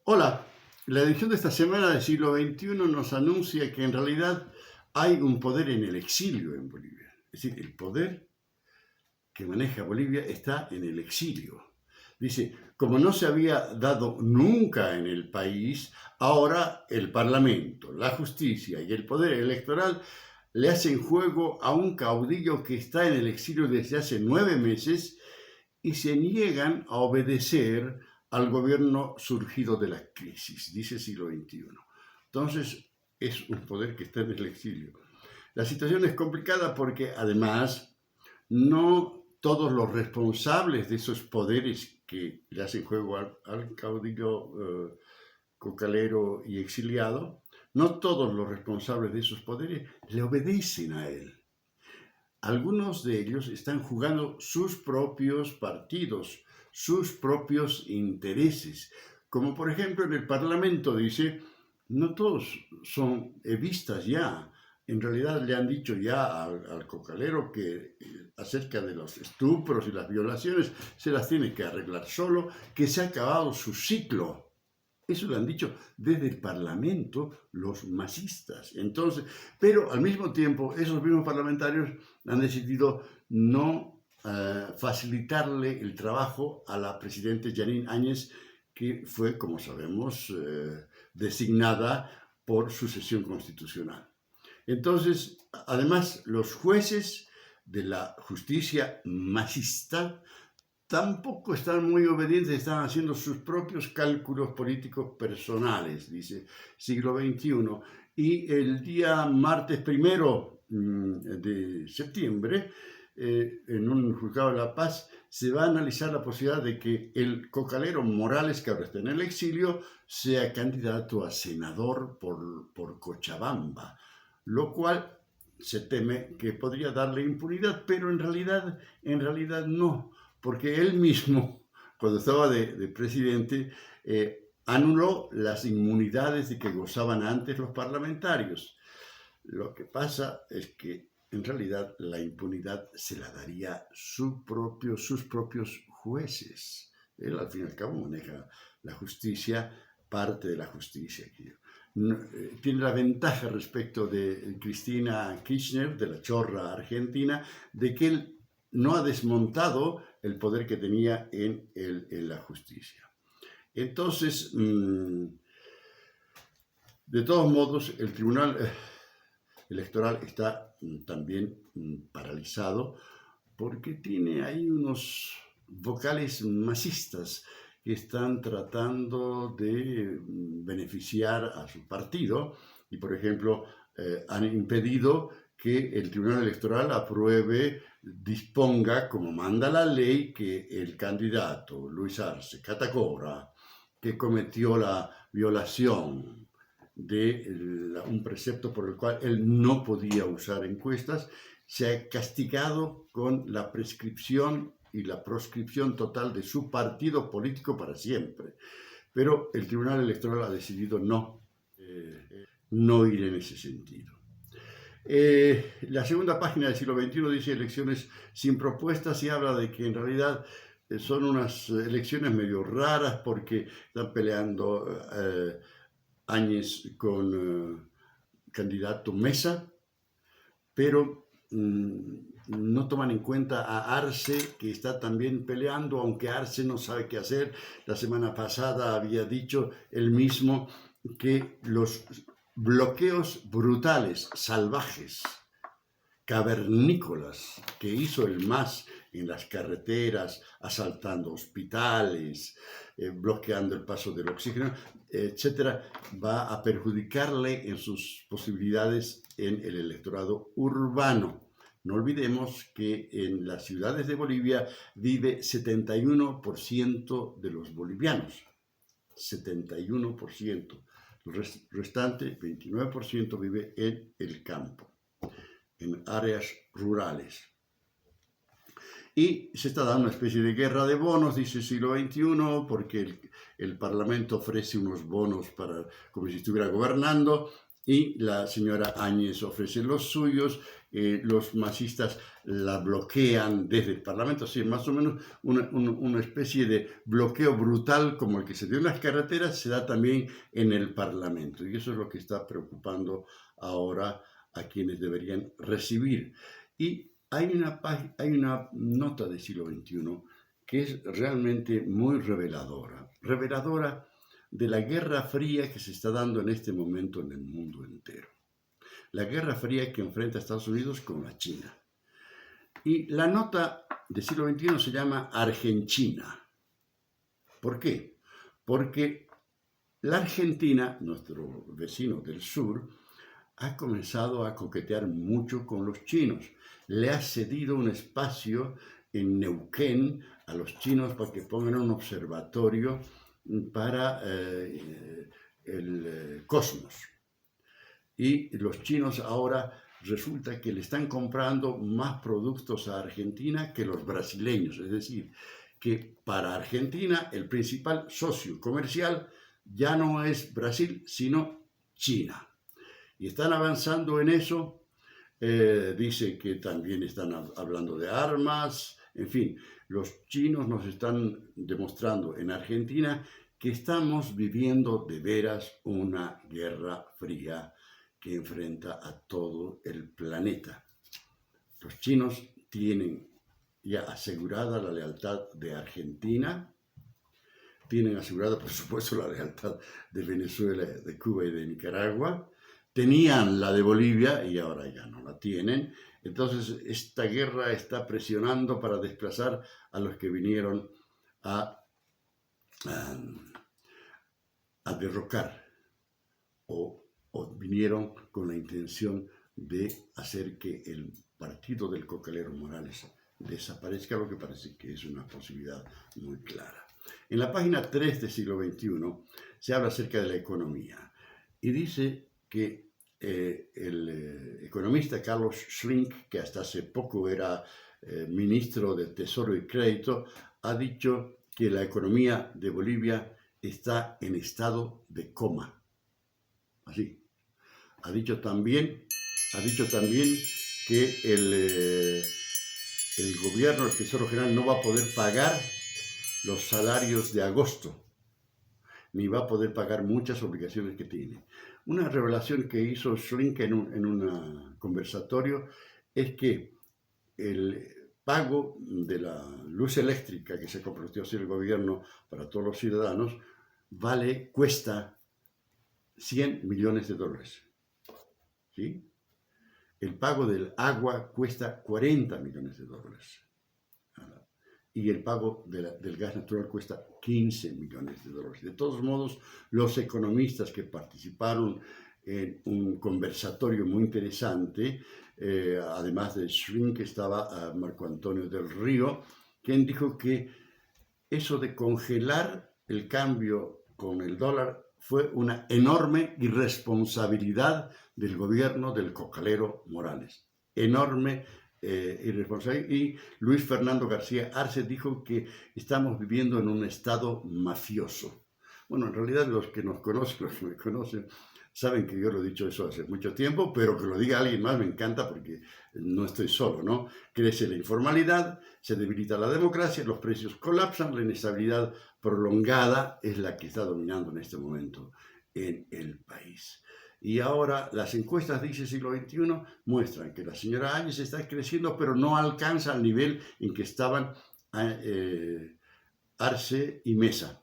Hola, la edición de esta semana del siglo XXI nos anuncia que en realidad hay un poder en el exilio en Bolivia. Es decir, el poder que maneja Bolivia está en el exilio. Dice, como no se había dado nunca en el país, ahora el Parlamento, la justicia y el poder electoral le hacen juego a un caudillo que está en el exilio desde hace 9 meses y se niegan a obedecer al gobierno surgido de la crisis, dice siglo XXI. Entonces, es un poder que está en el exilio. La situación es complicada porque además no todos los responsables de esos poderes que le hacen juego al caudillo cocalero y exiliado, no todos los responsables de esos poderes le obedecen a él. Algunos de ellos están jugando sus propios partidos, sus propios intereses. Como por ejemplo en el Parlamento dice, no todos son evistas ya. En realidad le han dicho ya al cocalero que acerca de los estupros y las violaciones se las tiene que arreglar solo, que se ha acabado su ciclo. Eso lo han dicho desde el Parlamento los masistas. Entonces, pero al mismo tiempo, esos mismos parlamentarios han decidido no facilitarle el trabajo a la presidenta Janine Áñez, que fue, como sabemos, designada por sucesión constitucional. Entonces, además, los jueces de la justicia masista tampoco están muy obedientes, están haciendo sus propios cálculos políticos personales, dice siglo XXI. Y el día martes 1 de septiembre, en un juzgado de La Paz, se va a analizar la posibilidad de que el cocalero Morales, que ahora está en el exilio, sea candidato a senador por Cochabamba, lo cual se teme que podría darle impunidad, pero en realidad no, porque él mismo, cuando estaba de presidente, anuló las inmunidades de que gozaban antes los parlamentarios. Lo que pasa es que en realidad la impunidad se la daría sus propios jueces. Él al fin y al cabo maneja la justicia, parte de la justicia. Tiene la ventaja respecto de Cristina Kirchner, de la chorra argentina, de que él no ha desmontado el poder que tenía en la justicia. Entonces, de todos modos, el Tribunal Electoral está también paralizado porque tiene ahí unos vocales masistas que están tratando de beneficiar a su partido y, por ejemplo, han impedido que el Tribunal Electoral disponga, como manda la ley, que el candidato Luis Arce Catacora, que cometió la violación de un precepto por el cual él no podía usar encuestas, se ha castigado con la prescripción y la proscripción total de su partido político para siempre. Pero el Tribunal Electoral ha decidido no ir en ese sentido. La segunda página del siglo XXI dice elecciones sin propuestas y habla de que en realidad son unas elecciones medio raras porque están peleando Áñez con candidato Mesa, pero no toman en cuenta a Arce, que está también peleando, aunque Arce no sabe qué hacer. La semana pasada había dicho él mismo que los bloqueos brutales, salvajes, cavernícolas que hizo el MAS en las carreteras, asaltando hospitales, bloqueando el paso del oxígeno, etcétera, va a perjudicarle en sus posibilidades en el electorado urbano. No olvidemos que en las ciudades de Bolivia vive 71% de los bolivianos. 71%. El restante, 29%, vive en el campo, en áreas rurales. Y se está dando una especie de guerra de bonos, dice el siglo XXI, porque el Parlamento ofrece unos bonos como si estuviera gobernando, y la señora Áñez ofrece los suyos, los masistas la bloquean desde el Parlamento, sí, más o menos una especie de bloqueo brutal como el que se dio en las carreteras, se da también en el Parlamento, y eso es lo que está preocupando ahora a quienes deberían recibir. Y hay una nota del siglo XXI que es realmente muy reveladora de la Guerra Fría que se está dando en este momento en el mundo entero. La Guerra Fría que enfrenta a Estados Unidos con la China. Y la nota del siglo XXI se llama Argentina. ¿Por qué? Porque la Argentina, nuestro vecino del sur, ha comenzado a coquetear mucho con los chinos. Le ha cedido un espacio en Neuquén a los chinos para que pongan un observatorio para el cosmos. Y los chinos ahora resulta que le están comprando más productos a Argentina que los brasileños. Es decir, que para Argentina el principal socio comercial ya no es Brasil, sino China. Y están avanzando en eso. Dice que también están hablando de armas. En fin, los chinos nos están demostrando en Argentina que estamos viviendo de veras una guerra fría que enfrenta a todo el planeta. Los chinos tienen ya asegurada la lealtad de Argentina, tienen asegurada, por supuesto, la lealtad de Venezuela, de Cuba y de Nicaragua, tenían la de Bolivia y ahora ya no la tienen. Entonces, esta guerra está presionando para desplazar a los que vinieron a derrocar o vinieron con la intención de hacer que el partido del cocalero Morales desaparezca, lo que parece que es una posibilidad muy clara. En la página 3 del siglo XXI se habla acerca de la economía y dice que el economista Carlos Schlink, que hasta hace poco era ministro de Tesoro y Crédito, ha dicho que la economía de Bolivia está en estado de coma. Así. Ha dicho también que el gobierno, el Tesoro General, no va a poder pagar los salarios de agosto, ni va a poder pagar muchas obligaciones que tiene. Una revelación que hizo Schlink en un conversatorio es que el pago de la luz eléctrica que se comprometió a hacer el gobierno para todos los ciudadanos cuesta $100 millones. ¿Sí? El pago del agua cuesta $40 millones. Y el pago del gas natural cuesta $15 millones. De todos modos, los economistas que participaron en un conversatorio muy interesante, además de Schlink, estaba Marco Antonio del Río, quien dijo que eso de congelar el cambio con el dólar fue una enorme irresponsabilidad del gobierno del cocalero Morales. Enorme irresponsabilidad. Y Luis Fernando García Arce dijo que estamos viviendo en un estado mafioso. Bueno, en realidad los que nos conocen, los que me conocen, saben que yo lo he dicho eso hace mucho tiempo, pero que lo diga alguien más me encanta porque no estoy solo, ¿no? Crece la informalidad, se debilita la democracia, los precios colapsan, la inestabilidad prolongada es la que está dominando en este momento en el país. Y ahora las encuestas de ese siglo XXI muestran que la señora Áñez está creciendo, pero no alcanza al nivel en que estaban Arce y Mesa.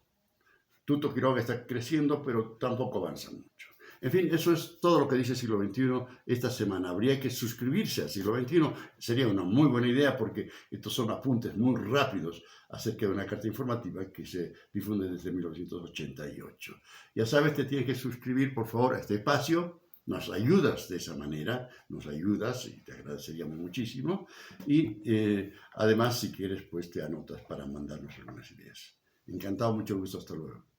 Tuto Quiroga está creciendo, pero tampoco avanza mucho. En fin, eso es todo lo que dice Siglo XXI esta semana. Habría que suscribirse a Siglo XXI. Sería una muy buena idea porque estos son apuntes muy rápidos acerca de una carta informativa que se difunde desde 1988. Ya sabes, te tienes que suscribir, por favor, a este espacio. Nos ayudas de esa manera, nos ayudas y te agradeceríamos muchísimo. Y además, si quieres, pues te anotas para mandarnos algunas ideas. Encantado, mucho gusto, hasta luego.